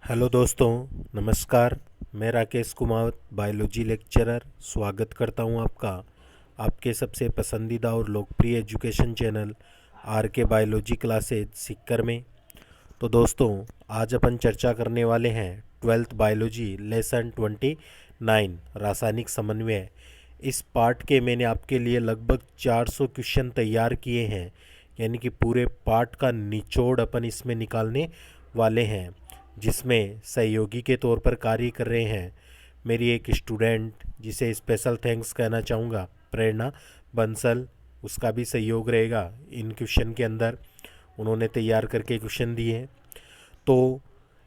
Hello दोस्तों, नमस्कार। मैं राकेश कुमार, बायोलॉजी लेक्चरर, स्वागत करता हूं आपका आपके सबसे पसंदीदा और लोकप्रिय एजुकेशन चैनल आर के बायोलॉजी क्लासेज सीखकर में। तो दोस्तों, आज अपन चर्चा करने वाले हैं 12th बायोलॉजी लेसन 29 रासायनिक समन्वय। इस पार्ट के मैंने आपके लिए लगभग 400 क्वेश्चन तैयार किए हैं, यानी कि पूरे पार्ट का निचोड़ अपन इसमें निकालने वाले हैं, जिसमें सहयोगी के तौर पर कार्य कर रहे हैं मेरी एक स्टूडेंट, जिसे स्पेशल थैंक्स कहना चाहूँगा, प्रेरणा बंसल। उसका भी सहयोग रहेगा इन क्वेश्चन के अंदर। उन्होंने तैयार करके क्वेश्चन दिए हैं। तो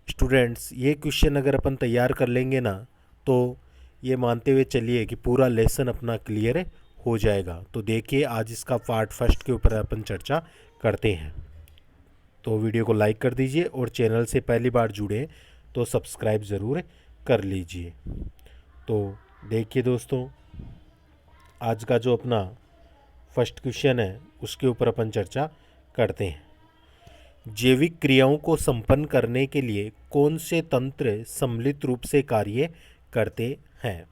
स्टूडेंट्स, ये क्वेश्चन अगर अपन तैयार कर लेंगे ना, तो ये मानते हुए चलिए कि पूरा लेसन अपना क्लियर हो जाएगा। तो देखिए, आज इसका पार्ट फर्स्ट के ऊपर अपन चर्चा करते हैं। तो वीडियो को लाइक कर दीजिए और चैनल से पहली बार जुड़े तो सब्सक्राइब ज़रूर कर लीजिए। तो देखिए दोस्तों, आज का जो अपना फर्स्ट क्वेश्चन है उसके ऊपर अपन चर्चा करते हैं। जैविक क्रियाओं को संपन्न करने के लिए कौन से तंत्र सम्मिलित रूप से कार्य करते हैं?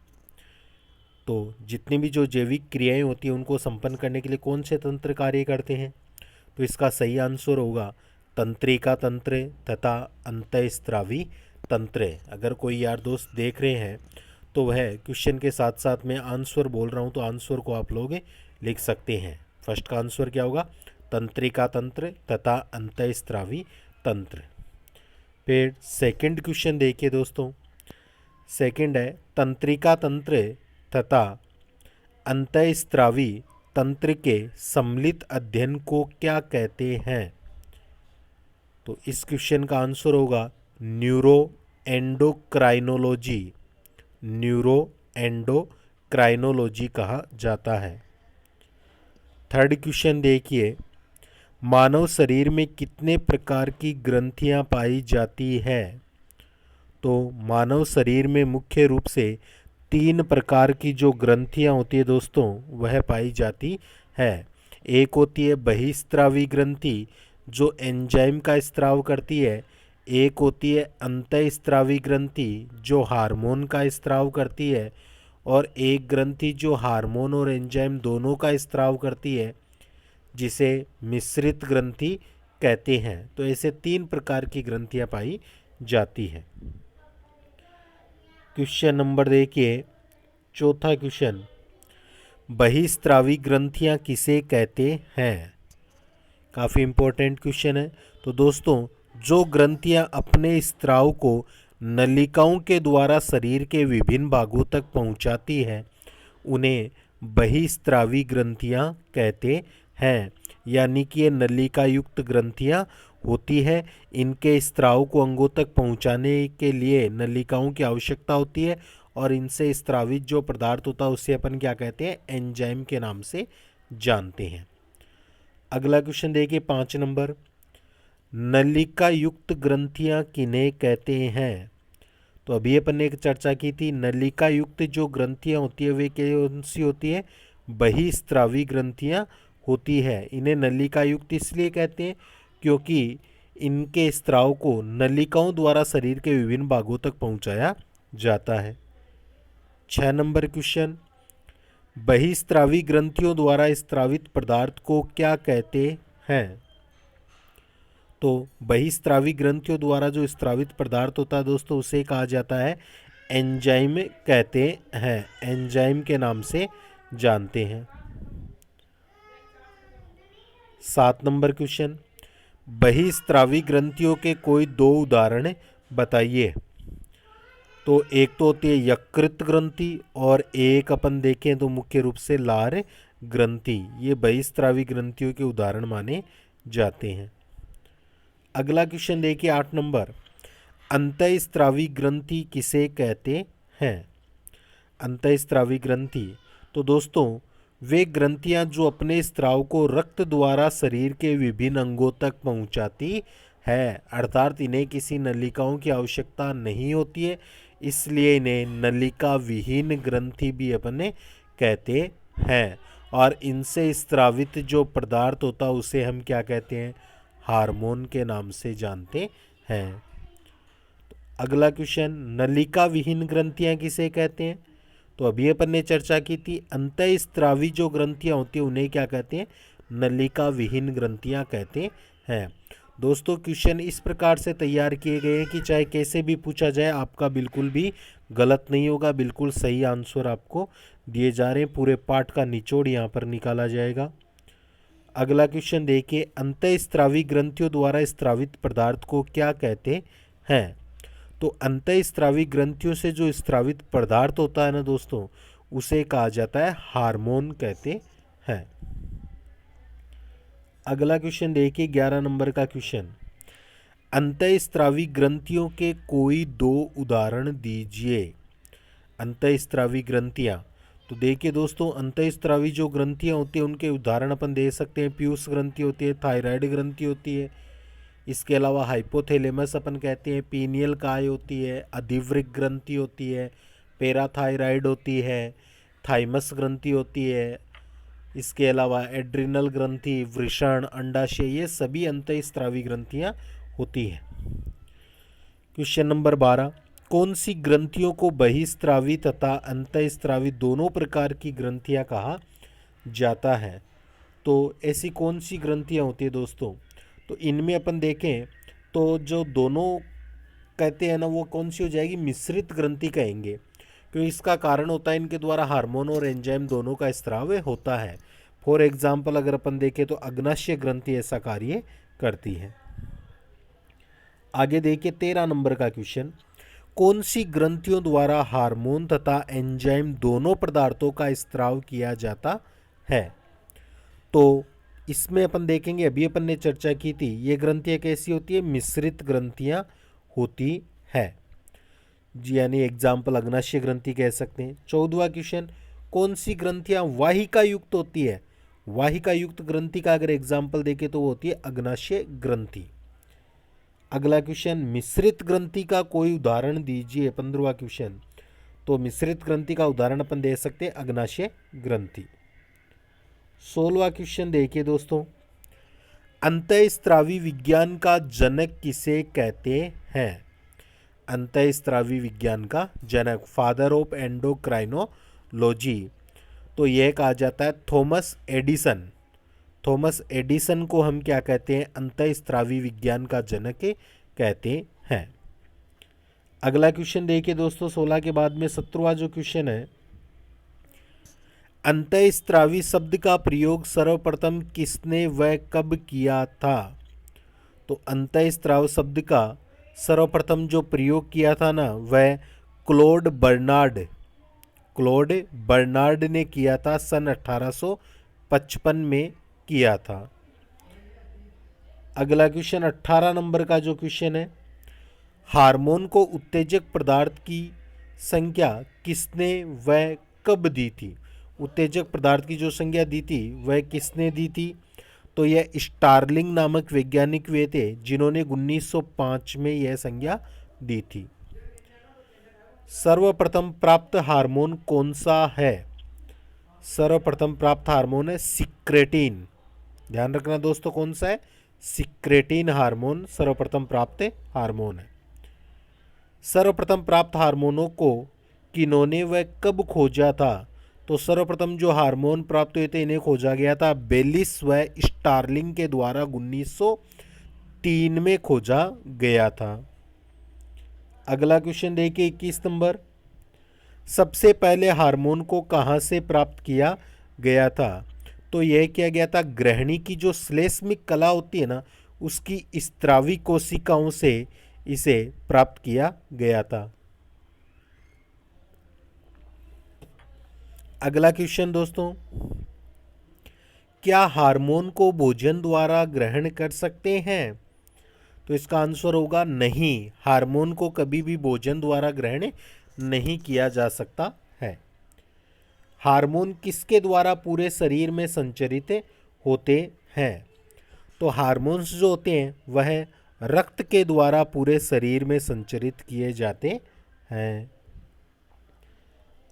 तो जितनी भी जो जैविक क्रियाएं होती हैं उनको संपन्न करने के लिए कौन से तंत्र कार्य करते हैं? तो इसका सही आंसर होगा तंत्रिका तंत्र तथा अंतःस्रावी तंत्र। अगर कोई यार दोस्त देख रहे हैं तो वह क्वेश्चन के साथ साथ मैं आंसर बोल रहा हूँ, तो आंसर को आप लोग लिख सकते हैं। फर्स्ट का आंसर क्या होगा? तंत्रिका तंत्र तथा अंतःस्रावी तंत्र। फिर सेकंड क्वेश्चन देखिए दोस्तों। सेकंड है, तंत्रिका तंत्र तथा अंतःस्रावी तंत्र के सम्मिलित अध्ययन को क्या कहते हैं? तो इस क्वेश्चन का आंसर होगा न्यूरो एंडोक्राइनोलॉजी। न्यूरो एंडोक्राइनोलॉजी कहा जाता है। थर्ड क्वेश्चन देखिए, मानव शरीर में कितने प्रकार की ग्रंथियां पाई जाती है? तो मानव शरीर में मुख्य रूप से 3 प्रकार की जो ग्रंथियां होती है दोस्तों, वह पाई जाती है। एक होती है बहिस्त्रावी ग्रंथि, जो एंजाइम का स्त्राव करती है। एक होती है अंतःस्रावी ग्रंथि, जो हार्मोन का स्त्राव करती है। और एक ग्रंथि जो हार्मोन और एंजाइम दोनों का स्त्राव करती है, जिसे मिश्रित ग्रंथि कहते हैं। तो ऐसे 3 प्रकार की ग्रंथियां पाई जाती हैं। क्वेश्चन नंबर देखिए, चौथा क्वेश्चन, बहिस्त्रावी ग्रंथियां किसे कहते हैं? काफ़ी इम्पोर्टेंट क्वेश्चन है। तो दोस्तों, जो ग्रंथियां अपने स्त्राव को नलिकाओं के द्वारा शरीर के विभिन्न भागों तक पहुंचाती है, उन्हें बहिस्त्रावी ग्रंथियां कहते हैं। यानी कि ये नलिका युक्त ग्रंथियां होती है। इनके स्त्राव को अंगों तक पहुंचाने के लिए नलिकाओं की आवश्यकता होती है, और इनसे स्त्रावित जो पदार्थ होता है उसे अपन क्या कहते हैं? एंजाइम के नाम से जानते हैं। अगला क्वेश्चन देखिए, 5 नंबर, नलिका युक्त ग्रंथियां किन्हें कहते हैं? तो अभी अपन ने एक चर्चा की थी, नलिका युक्त जो ग्रंथियां होती है वे कौन सी होती है? बहिस्त्रावी ग्रंथियां होती है। इन्हें नलिका युक्त इसलिए कहते हैं क्योंकि इनके स्त्राव को नलिकाओं द्वारा शरीर के विभिन्न भागों तक पहुंचाया जाता है। 6 नंबर क्वेश्चन, बहिस्त्रावी ग्रंथियों द्वारा स्त्रावित पदार्थ को क्या कहते हैं? तो बहिस्त्रावी ग्रंथियों द्वारा जो स्त्रावित पदार्थ होता है दोस्तों, उसे कहा जाता है एंजाइम कहते हैं। एंजाइम के नाम से जानते हैं। 7 नंबर क्वेश्चन, बहिस्त्रावी ग्रंथियों के कोई 2 उदाहरण बताइए। तो एक तो होती है यकृत ग्रंथि, और एक अपन देखें तो मुख्य रूप से लार ग्रंथि। ये बहिस्त्रावी ग्रंथियों के उदाहरण माने जाते हैं। अगला क्वेश्चन देखिए, 8 नंबर, अंतःस्रावी ग्रंथि किसे कहते हैं? अंतःस्रावी ग्रंथि, तो दोस्तों, वे ग्रंथियां जो अपने स्राव को रक्त द्वारा शरीर के विभिन्न अंगों तक पहुंचाती है, अर्थात इन्हें किसी नलिकाओं की आवश्यकता नहीं होती है, इसलिए इन्हें नलिका विहीन ग्रंथि भी अपने कहते हैं। और इनसे स्रावित जो पदार्थ होता है उसे हम क्या कहते हैं? हार्मोन के नाम से जानते हैं। अगला क्वेश्चन, नलिका विहीन ग्रंथियां किसे कहते हैं? तो अभी अपन ने चर्चा की थी, अंतःस्त्रावी जो ग्रंथियां होती हैं उन्हें क्या कहते हैं? नलिका विहीन ग्रंथियां कहते हैं। दोस्तों क्वेश्चन इस प्रकार से तैयार किए गए हैं कि चाहे कैसे भी पूछा जाए आपका बिल्कुल भी गलत नहीं होगा, बिल्कुल सही आंसर आपको दिए जा रहे हैं। पूरे पाठ का निचोड़ यहाँ पर निकाला जाएगा। अगला क्वेश्चन देखिए, अंतःस्त्रावी ग्रंथियों द्वारा स्त्रावित पदार्थ को क्या कहते हैं? तो अंतःस्त्रावी ग्रंथियों से जो स्त्रावित पदार्थ होता है ना दोस्तों, उसे कहा जाता है हार्मोन कहते हैं। अगला क्वेश्चन देखिए 11 नंबर का क्वेश्चन, अंतःस्त्रावी ग्रंथियों के कोई 2 उदाहरण दीजिए। अंतःस्त्रावी ग्रंथियां, तो देखिए दोस्तों अंतःस्त्रावी जो ग्रंथियां होती हैं उनके उदाहरण अपन दे सकते हैं। पीयूष ग्रंथि होती है, थायराइड ग्रंथि होती है, इसके अलावा हाइपोथैलेमस अपन कहते हैं, पीनियल काय होती है, अधिवृक्क ग्रंथि होती है, पैराथायराइड होती है, थाइमस ग्रंथि होती है, इसके अलावा एड्रिनल ग्रंथि, वृषण, अंडाशय, ये सभी अंतःस्त्रावी ग्रंथियां होती हैं। क्वेश्चन नंबर 12, कौन सी ग्रंथियों को बहिस्त्रावी तथा अंतःस्त्रावी दोनों प्रकार की ग्रंथियां कहा जाता है? तो ऐसी कौन सी ग्रंथियां होती है दोस्तों? तो इनमें अपन देखें तो जो दोनों कहते हैं ना, वो कौन सी हो जाएगी? मिश्रित ग्रंथि कहेंगे, क्योंकि इसका कारण होता है इनके द्वारा हार्मोन और एंजाइम दोनों का स्त्राव होता है। फॉर एग्जाम्पल अगर अपन देखें तो अग्नाशय ग्रंथि ऐसा कार्य करती है। आगे देखिए 13 नंबर का क्वेश्चन, कौन सी ग्रंथियों द्वारा हार्मोन तथा एंजाइम दोनों पदार्थों का स्त्राव किया जाता है? तो इसमें अपन देखेंगे, अभी अपन ने चर्चा की थी, ये ग्रंथियां कैसी होती है? मिश्रित ग्रंथियां होती है जी, यानी एग्जाम्पल अग्नाशय ग्रंथि कह सकते हैं। 14वां क्वेश्चन, कौन सी ग्रंथियां वाहिका युक्त होती है? वाहिका युक्त ग्रंथि का अगर एग्जाम्पल देखें तो वो होती है अग्नाशय ग्रंथि। अगला क्वेश्चन, मिश्रित ग्रंथि का कोई उदाहरण दीजिए। 15वां क्वेश्चन, तो मिश्रित ग्रंथि का उदाहरण अपन दे सकते हैं अग्नाशय ग्रंथि। 16वां क्वेश्चन देखिए दोस्तों, अंतःस्त्रावी विज्ञान का जनक किसे कहते हैं? अंतःस्त्रावी विज्ञान का जनक, फादर ऑफ एंडोक्राइनोलॉजी, तो यह कहा जाता है थॉमस एडिसन। थॉमस एडिसन को हम क्या कहते हैं? अंतःस्त्रावी विज्ञान का जनक कहते हैं। अगला क्वेश्चन देखिए दोस्तों 16 के बाद में 17वां जो क्वेश्चन है, अंतःस्त्रावी शब्द का प्रयोग सर्वप्रथम किसने व कब किया था? तो अंतःस्त्राव शब्द का सर्वप्रथम जो प्रयोग किया था ना, वह क्लोड बर्नार्ड ने किया था, सन 1855 में किया था। अगला क्वेश्चन 18 नंबर का जो क्वेश्चन है, हार्मोन को उत्तेजक पदार्थ की संज्ञा किसने व कब दी थी? उत्तेजक पदार्थ की जो संज्ञा दी थी वह किसने दी थी? तो यह स्टार्लिंग नामक वैज्ञानिक वे थे जिन्होंने 1905 में यह संज्ञा दी थी। सर्वप्रथम प्राप्त हार्मोन कौन सा है? सर्वप्रथम प्राप्त हार्मोन है सिक्रेटिन। ध्यान रखना दोस्तों, कौन सा है? सिक्रेटिन हार्मोन सर्वप्रथम प्राप्त हार्मोन है। सर्वप्रथम प्राप्त हार्मोनों को किन्होंने व कब खोजा था? तो सर्वप्रथम जो हार्मोन प्राप्त हुए थे इन्हें खोजा गया था बेलिस व स्टार्लिंग के द्वारा 1903 में खोजा गया था। अगला क्वेश्चन देखिए 21 नंबर, सबसे पहले हार्मोन को कहाँ से प्राप्त किया गया था? तो यह किया गया था ग्रहणी की जो श्लेष्मिक कला होती है ना, उसकी स्त्रावी कोशिकाओं से इसे प्राप्त किया गया था। अगला क्वेश्चन दोस्तों, क्या हार्मोन को भोजन द्वारा ग्रहण कर सकते हैं? तो इसका आंसर होगा नहीं, हार्मोन को कभी भी भोजन द्वारा ग्रहण नहीं किया जा सकता है। हार्मोन किसके द्वारा पूरे शरीर में संचरित होते हैं? तो हार्मोन्स जो होते हैं वह रक्त के द्वारा पूरे शरीर में संचरित किए जाते हैं।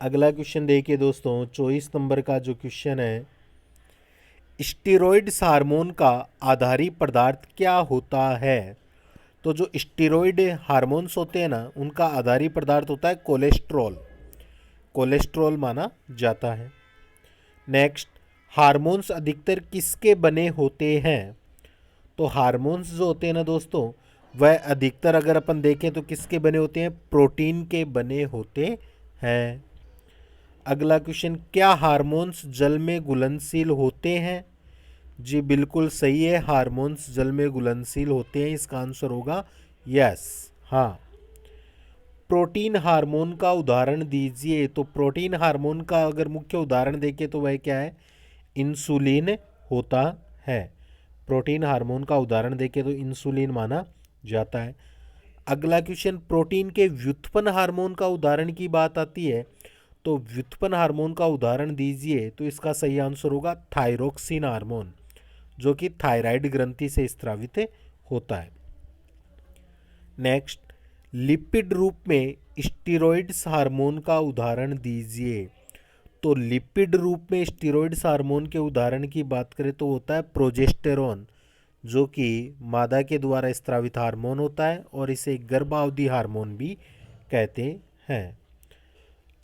अगला क्वेश्चन देखिए दोस्तों 24 नंबर का जो क्वेश्चन है, स्टेरॉइड्स हार्मोन का आधारी पदार्थ क्या होता है? तो जो स्टेरॉइड हार्मोन्स होते हैं ना, उनका आधारी पदार्थ होता है कोलेस्ट्रॉल। कोलेस्ट्रॉल माना जाता है। नेक्स्ट, हार्मोन्स अधिकतर किसके बने होते हैं? तो हार्मोन्स जो होते हैं ना दोस्तों, वह अधिकतर अगर अपन देखें तो किसके बने होते हैं? प्रोटीन के बने होते हैं। अगला क्वेश्चन, क्या हार्मोन्स जल में घुलनशील होते हैं? जी बिल्कुल सही है, हार्मोन्स जल में घुलनशील होते हैं। इसका आंसर होगा यस, हाँ। प्रोटीन हार्मोन का उदाहरण दीजिए। तो प्रोटीन हार्मोन का अगर मुख्य उदाहरण देखें तो वह क्या है? इंसुलिन होता है। प्रोटीन हार्मोन का उदाहरण देखें तो इंसुलिन माना जाता है। अगला क्वेश्चन, प्रोटीन के व्युत्पन्न हार्मोन का उदाहरण की बात आती है, तो व्युत्पन्न हार्मोन का उदाहरण दीजिए। तो इसका सही आंसर होगा थायरोक्सिन हार्मोन, जो कि थायराइड ग्रंथि से स्रावित होता है। नेक्स्ट, लिपिड रूप में स्टेरॉइड्स हार्मोन का उदाहरण दीजिए। तो लिपिड रूप में स्टेरॉइड्स हार्मोन के उदाहरण की बात करें तो होता है प्रोजेस्टेरोन, जो कि मादा के द्वारा स्रावित हार्मोन होता है और इसे गर्भावधि हार्मोन भी कहते हैं।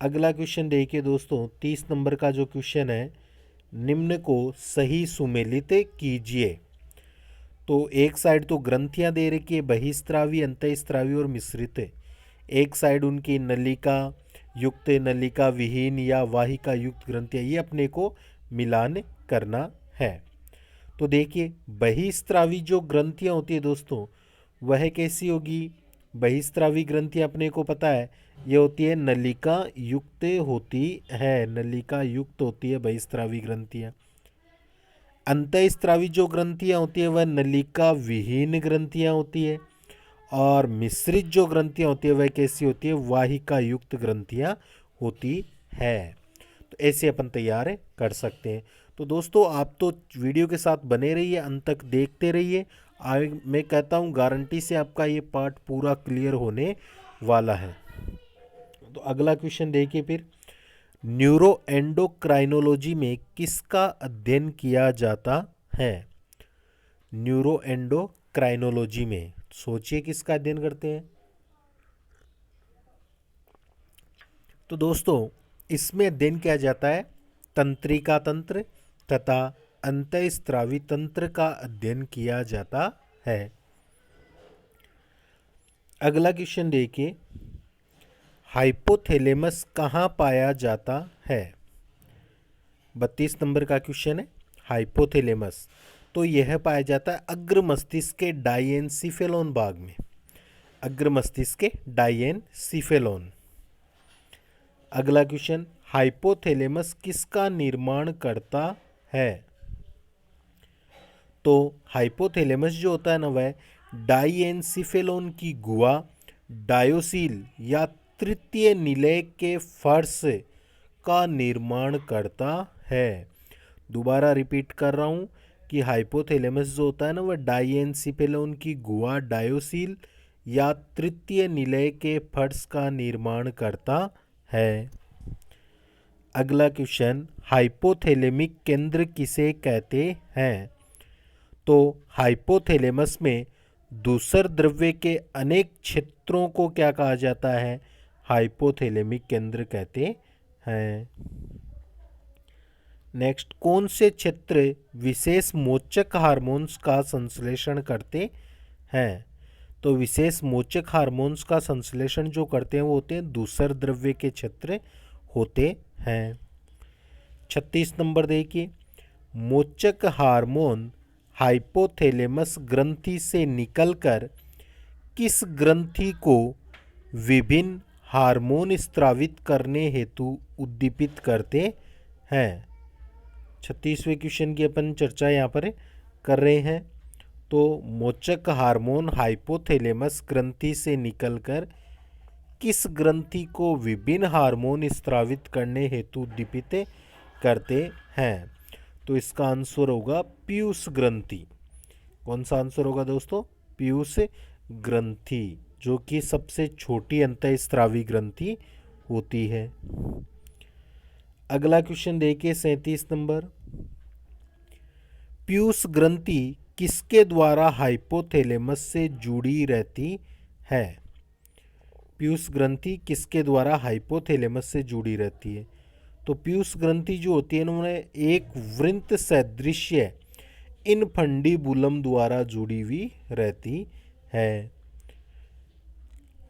अगला क्वेश्चन देखिए दोस्तों, 30 नंबर का जो क्वेश्चन है, निम्न को सही सुमेलित कीजिए। तो एक साइड तो ग्रंथियां दे रखी है, बहिस्त्रावी, अंतःस्त्रावी और मिश्रित। एक साइड उनकी नलिका युक्त, नलिका विहीन या वाहिका युक्त ग्रंथियां, ये अपने को मिलान करना है। तो देखिए, बहिस्त्रावी जो ग्रंथियां होती है दोस्तों, वह कैसी होगी? बहिस्त्रावी ग्रंथियां अपने को पता है ये होती है नलिका युक्त होती है, नलिका युक्त होती है बहिस्त्रावी ग्रंथियां। अंतःस्त्रावी जो ग्रंथियां होती है वह नलिका विहीन ग्रंथियां होती है, और मिश्रित जो ग्रंथियां होती है वह कैसी होती है? वाहिका युक्त ग्रंथियां होती है। तो ऐसे अपन तैयार कर सकते हैं। तो दोस्तों, आप तो वीडियो के साथ बने रहिए, अंत तक देखते रहिए। मैं कहता हूँ गारंटी से आपका ये पार्ट पूरा क्लियर होने वाला है। तो अगला क्वेश्चन देखिए फिर, न्यूरो एंडोक्राइनोलॉजी में किसका अध्ययन किया जाता है? न्यूरो एंडोक्राइनोलॉजी में सोचिए किसका अध्ययन करते हैं? तो दोस्तों, इसमें अध्ययन किया जाता है तंत्रिका तंत्र तथा अंतःस्त्रावी तंत्र का अध्ययन किया जाता है। अगला क्वेश्चन देखिए, हाइपोथैलेमस कहाँ पाया जाता है? 32 नंबर का क्वेश्चन है, हाइपोथैलेमस। तो यह पाया जाता है अग्र मस्तिष्क के डाइएनसीफेलोन भाग में, अग्र मस्तिष्क के डाइएनसीफेलोन। अगला क्वेश्चन, हाइपोथैलेमस किसका निर्माण करता है? तो हाइपोथैलेमस जो होता है ना, वह डाइएनसीफेलोन की गुहा, डायोसील या तृतीय निलय के फर्श का निर्माण करता है। दोबारा रिपीट कर रहा हूँ कि हाइपोथैलेमस जो होता है ना, वह डाइएनसीफेलोन की गुहा, डायोसील या तृतीय निलय के फर्श का निर्माण करता है। अगला क्वेश्चन, हाइपोथैलेमिक केंद्र किसे कहते हैं? तो हाइपोथैलेमस में दूसर द्रव्य के अनेक क्षेत्रों को क्या कहा जाता है? हाइपोथैलेमिक केंद्र कहते हैं। नेक्स्ट, कौन से क्षेत्र विशेष मोचक हार्मोन्स का संश्लेषण करते हैं? तो विशेष मोचक हार्मोन्स का संश्लेषण जो करते हैं वो होते हैं दूसर द्रव्य के क्षेत्र होते हैं। 36 नंबर देखिए, मोचक हार्मोन हाइपोथैलेमस ग्रंथि से निकलकर किस ग्रंथि को विभिन्न हार्मोन स्रावित करने हेतु उद्दीपित करते हैं? 36वें क्वेश्चन की अपन चर्चा यहाँ पर कर रहे हैं। तो मोचक हार्मोन हाइपोथैलेमस ग्रंथि से निकलकर किस ग्रंथि को विभिन्न हार्मोन स्रावित करने हेतु उद्दीपित करते हैं? तो इसका आंसर होगा पीयूष ग्रंथि। कौन सा आंसर होगा दोस्तों? पीयूष ग्रंथि, जो कि सबसे छोटी अंतःस्रावी ग्रंथि होती है। अगला क्वेश्चन देखिए 37 नंबर, पीयूष ग्रंथि किसके द्वारा हाइपोथैलेमस से जुड़ी रहती है? पीयूष ग्रंथि किसके द्वारा हाइपोथैलेमस से जुड़ी रहती है? तो पीयूष ग्रंथि जो होती है उन्होंने एक वृंत सदृश्य इनफंडीबुलम द्वारा जुड़ी हुई रहती है।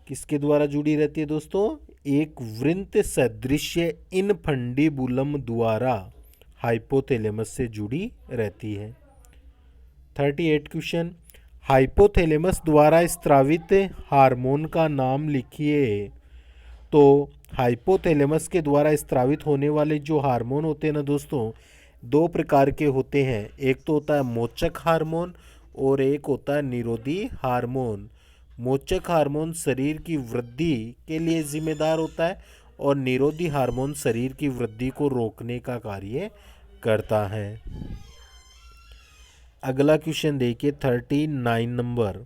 किसके द्वारा जुड़ी रहती है दोस्तों? एक वृंत सदृश्य इनफंडीबुलम द्वारा हाइपोथैलेमस से जुड़ी रहती है। 38 क्वेश्चन, हाइपोथैलेमस द्वारा स्त्रावित हार्मोन का नाम लिखिए। तो हाइपोथैलेमस के द्वारा स्त्रावित होने वाले जो हार्मोन होते हैं ना दोस्तों, दो प्रकार के होते हैं। एक तो होता है मोचक हार्मोन और एक होता है निरोधी हार्मोन। मोचक हार्मोन शरीर की वृद्धि के लिए जिम्मेदार होता है और निरोधी हार्मोन शरीर की वृद्धि को रोकने का कार्य करता है। अगला क्वेश्चन देखिए 39 नंबर,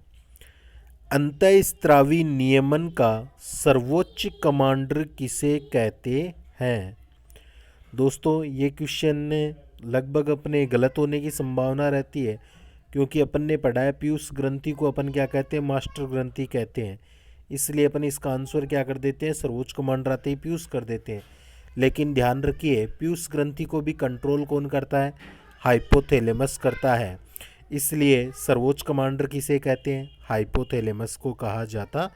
अंतःस्त्रावी नियमन का सर्वोच्च कमांडर किसे कहते हैं? दोस्तों ये क्वेश्चन लगभग अपने गलत होने की संभावना रहती है, क्योंकि अपन ने पढ़ा है पीयूष ग्रंथि को अपन क्या कहते हैं? मास्टर ग्रंथि कहते हैं। इसलिए अपन इसका आंसर क्या कर देते हैं? सर्वोच्च कमांडर आते ही पीयूष कर देते हैं। लेकिन ध्यान रखिए, पीयूष ग्रंथि को भी कंट्रोल कौन करता है? हाइपोथैलेमस करता है। इसलिए सर्वोच्च कमांडर किसे कहते हैं? हाइपोथैलेमस को कहा जाता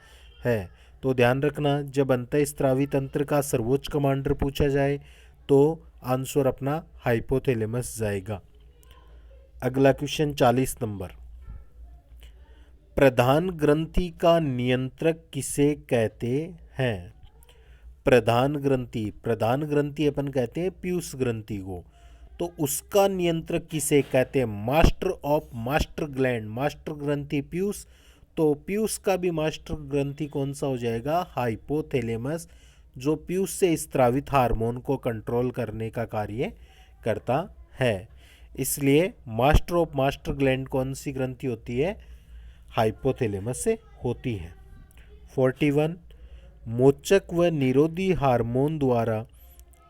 है। तो ध्यान रखना, जब अंतःस्त्रावी तंत्र का सर्वोच्च कमांडर पूछा जाए तो आंसर अपना हाइपोथैलेमस जाएगा। अगला क्वेश्चन 40 नंबर, प्रधान ग्रंथि का नियंत्रक किसे कहते हैं? प्रधान ग्रंथि अपन कहते हैं पीयूष ग्रंथि को, तो उसका नियंत्रक किसे कहते हैं? Master of master gland, master ग्रंथि पीयूष, तो पीयूष का भी मास्टर ग्रंथि कौन सा हो जाएगा? हाइपोथैलेमस, जो पीयूष से स्त्रावित हार्मोन को कंट्रोल करने का कार्य करता है। इसलिए मास्टर ऑफ मास्टर ग्लैंड कौन सी ग्रंथि होती है? हाइपोथैलेमस से होती है। 41, मोचक व निरोधी हार्मोन द्वारा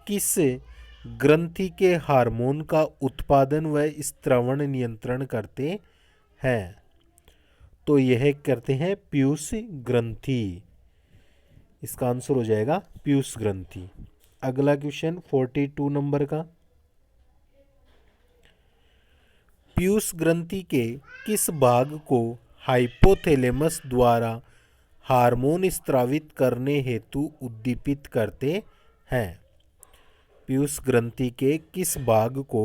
किस ग्रंथि के हार्मोन का उत्पादन व स्त्रवण नियंत्रण करते हैं? तो यह करते हैं पीयूष ग्रंथि। इसका आंसर हो जाएगा पीयूष ग्रंथि। अगला क्वेश्चन 42 नंबर का, पीयूष ग्रंथि के किस भाग को हाइपोथैलेमस द्वारा हार्मोन स्त्रावित करने हेतु उद्दीपित करते हैं? पीयूष ग्रंथि के किस भाग को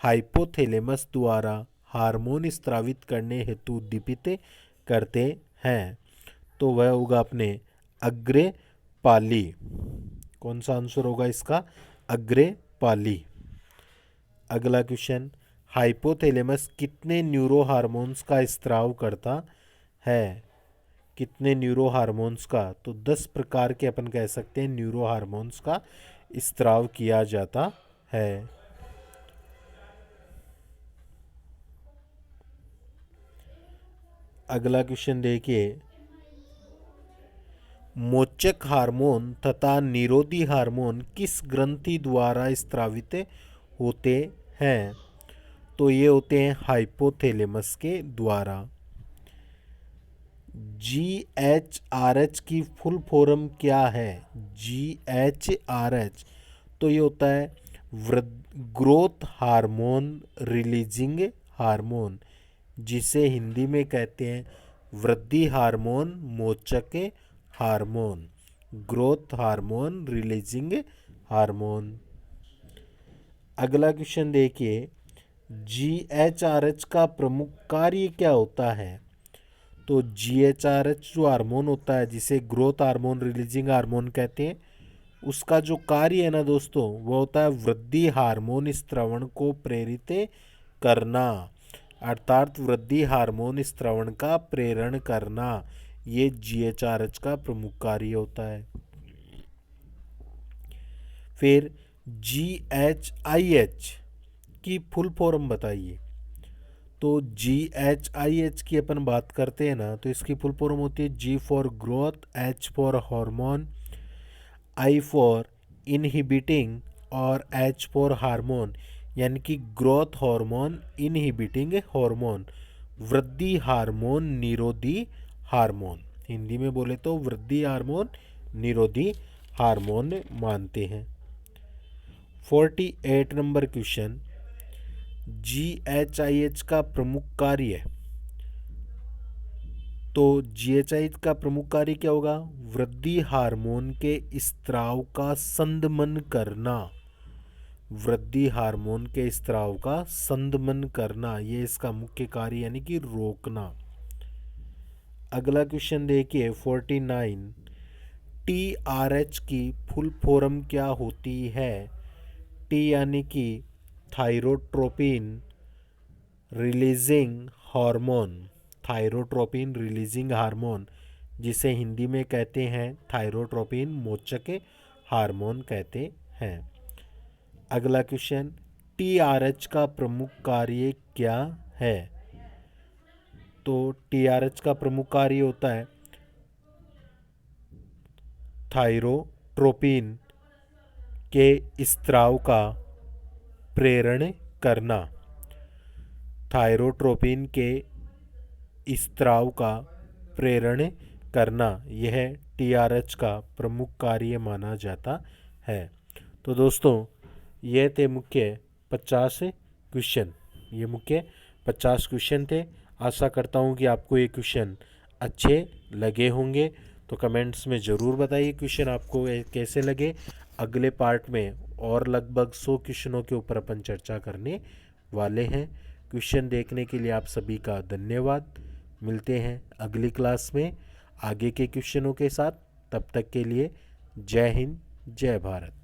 हाइपोथैलेमस द्वारा हार्मोन स्त्रावित करने हेतु उद्दीपित करते हैं? तो वह होगा अपने अग्रे पाली। कौन सा आंसर होगा इसका? अग्रे पाली। अगला क्वेश्चन, हाइपोथैलेमस कितने न्यूरो हार्मोन्स का स्त्राव करता है? कितने न्यूरो हार्मोन्स का? तो 10 प्रकार के अपन कह सकते हैं न्यूरो हार्मोन्स का स्त्राव किया जाता है। अगला क्वेश्चन देखिए, मोचक हार्मोन तथा निरोधी हार्मोन किस ग्रंथि द्वारा स्त्रावित होते हैं? तो ये होते हैं हाइपोथैलेमस के द्वारा। GHRH की फुल फॉर्म क्या है? GHRH, तो ये होता है ग्रोथ हार्मोन रिलीजिंग हार्मोन, जिसे हिंदी में कहते हैं वृद्धि हार्मोन मोचक hormone, growth hormone releasing hormone. अगला क्वेश्चन देखिए, GHRH का प्रमुख कार्य क्या होता है? तो GHRH जो हार्मोन होता है, जिसे ग्रोथ हार्मोन रिलीजिंग हार्मोन कहते हैं, उसका जो कार्य है ना दोस्तों, वो होता है वृद्धि हार्मोन स्त्रवण को प्रेरित करना, अर्थात वृद्धि हार्मोन स्त्रवण का प्रेरण करना। ये GHRH का प्रमुख कार्य होता है। फिर GHIH की फुल फॉर्म बताइए। तो GHIH की अपन बात करते हैं ना, तो इसकी फुल फॉर्म होती है G for growth, H for hormone, I for inhibiting और H फॉर हार्मोन, यानी कि ग्रोथ हार्मोन इनहिबिटिंग हार्मोन। वृद्धि हार्मोन निरोधी हार्मोन, हिंदी में बोले तो वृद्धि हार्मोन निरोधी हार्मोन मानते हैं। 48 नंबर क्वेश्चन, GHIH का प्रमुख कार्य। तो GHIH का प्रमुख कार्य क्या होगा? वृद्धि हार्मोन के स्त्राव का संदमन करना, वृद्धि हार्मोन के स्त्राव का संदमन करना, ये इसका मुख्य कार्य यानी कि रोकना। अगला क्वेश्चन देखिए 49, TRH की फुल फॉर्म क्या होती है? टी यानी कि thyrotropin releasing hormone, thyrotropin releasing hormone, जिसे हिंदी में कहते हैं थायरोट्रोपिन मोचक हार्मोन कहते हैं। अगला क्वेश्चन, TRH का प्रमुख कार्य क्या है? तो TRH का प्रमुख कार्य होता है थायरोट्रोपिन के स्त्राव का प्रेरण करना, थायरोट्रोपिन के स्त्राव का प्रेरण करना, यह TRH का प्रमुख कार्य माना जाता है। तो दोस्तों, ये थे मुख्य 50 क्वेश्चन, ये मुख्य 50 क्वेश्चन थे। आशा करता हूँ कि आपको ये क्वेश्चन अच्छे लगे होंगे। तो कमेंट्स में ज़रूर बताइए क्वेश्चन आपको कैसे लगे। अगले पार्ट में और लगभग 100 क्वेश्चनों के ऊपर अपन चर्चा करने वाले हैं। क्वेश्चन देखने के लिए आप सभी का धन्यवाद। मिलते हैं अगली क्लास में आगे के क्वेश्चनों के साथ। तब तक के लिए जय हिंद, जय भारत।